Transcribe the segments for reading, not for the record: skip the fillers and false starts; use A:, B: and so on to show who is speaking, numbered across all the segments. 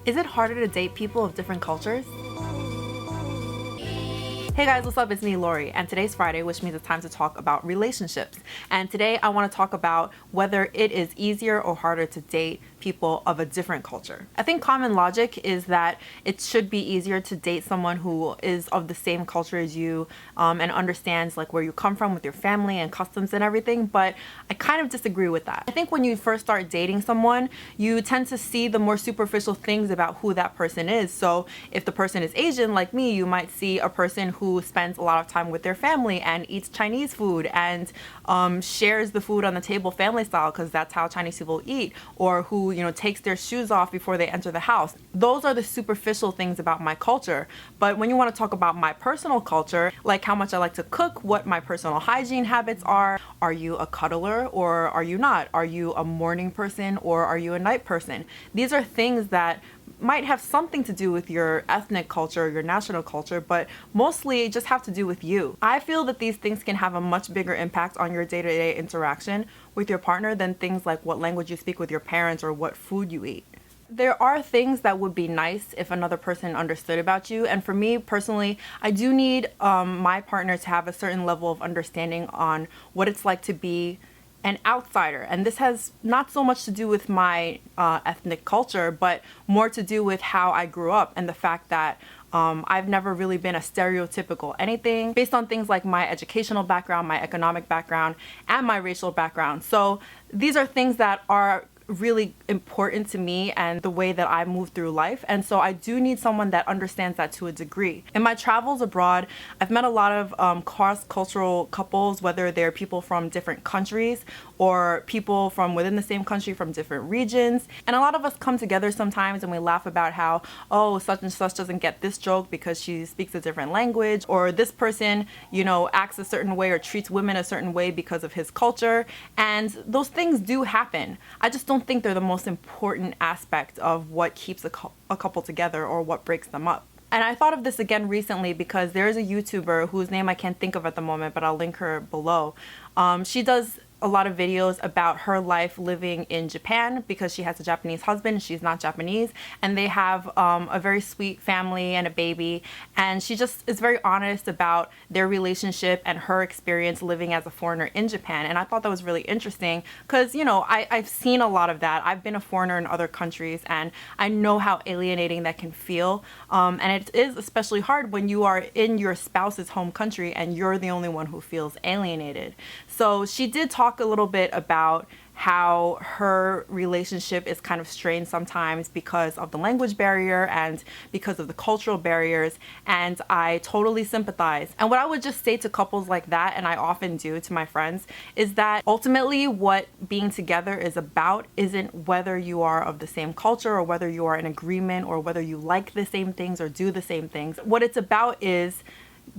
A: Is it harder to date people of different cultures? Hey guys, what's up? It's me, Lori, and today's Friday, which means it's time to talk about relationships. And today I want to talk about whether it is easier or harder to date people of a different culture. I think common logic is that it should be easier to date someone who is of the same culture as you and understands like where you come from with your family and customs and everything, but I kind of disagree with that. I think when you first start dating someone, you tend to see the more superficial things about who that person is. So if the person is Asian like me, you might see a person who spends a lot of time with their family and eats Chinese food and shares the food on the table family style because that's how Chinese people eat, or who takes their shoes off before they enter the house. Those are the superficial things about my culture. But when you want to talk about my personal culture, like how much I like to cook, what my personal hygiene habits are you a cuddler or are you not? Are you a morning person or are you a night person? These are things that might have something to do with your ethnic culture, your national culture, but mostly just have to do with you. I feel that these things can have a much bigger impact on your day-to-day interaction with your partner than things like what language you speak with your parents or what food you eat. There are things that would be nice if another person understood about you, and for me personally, I do need my partner to have a certain level of understanding on what it's like to be an outsider. And this has not so much to do with my ethnic culture, but more to do with how I grew up and the fact that I've never really been a stereotypical anything based on things like my educational background, my economic background, and my racial background. So these are things that are really important to me and the way that I move through life, and so I do need someone that understands that to a degree. In my travels abroad, I've met a lot of cross-cultural couples, whether they're people from different countries or people from within the same country from different regions, and a lot of us come together sometimes and we laugh about how, oh, such and such doesn't get this joke because she speaks a different language, or this person acts a certain way or treats women a certain way because of his culture, and those things do happen. I just don't think they're the most important aspect of what keeps a couple together or what breaks them up. And I thought of this again recently because there is a YouTuber whose name I can't think of at the moment, but I'll link her below. She does a lot of videos about her life living in Japan because she has a Japanese husband, she's not Japanese, and they have a very sweet family and a baby, and she just is very honest about their relationship and her experience living as a foreigner in Japan. And I thought that was really interesting because I've seen a lot of that. I've been a foreigner in other countries and I know how alienating that can feel, and it is especially hard when you are in your spouse's home country and you're the only one who feels alienated. So she did talk a little bit about how her relationship is kind of strained sometimes because of the language barrier and because of the cultural barriers, and I totally sympathize. And what I would just say to couples like that, and I often do to my friends, is that ultimately what being together is about isn't whether you are of the same culture or whether you are in agreement or whether you like the same things or do the same things. What it's about is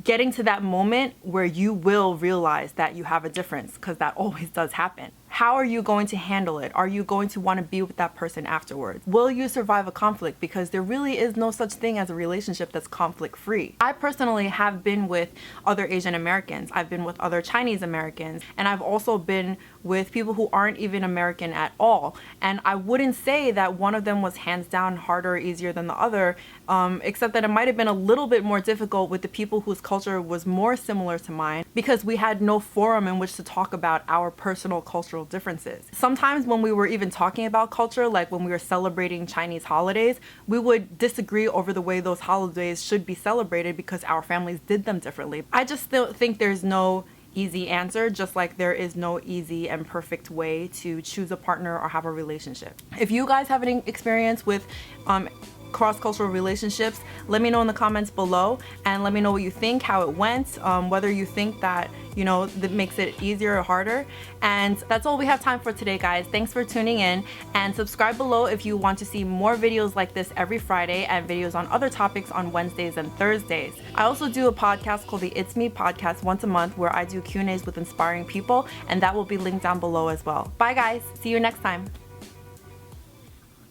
A: getting to that moment where you will realize that you have a difference, because that always does happen. How are you going to handle it? Are you going to want to be with that person afterwards? Will you survive a conflict? Because there really is no such thing as a relationship that's conflict free. I personally have been with other Asian Americans. I've been with other Chinese Americans, and I've also been with people who aren't even American at all. And I wouldn't say that one of them was hands down harder or easier than the other, except that it might have been a little bit more difficult with the people whose culture was more similar to mine because we had no forum in which to talk about our personal cultural differences. Sometimes when we were even talking about culture, like when we were celebrating Chinese holidays, we would disagree over the way those holidays should be celebrated because our families did them differently. I just still think there's no easy answer, just like there is no easy and perfect way to choose a partner or have a relationship. If you guys have any experience with cross-cultural relationships, let me know in the comments below and let me know what you think, how it went, whether you think that that makes it easier or harder. And that's all we have time for today, guys. Thanks for tuning in, and subscribe below if you want to see more videos like this every Friday and videos on other topics on Wednesdays and Thursdays. I also do a podcast called the It's Me podcast once a month where I do Q&As with inspiring people, and that will be linked down below as well. Bye guys, see you next time.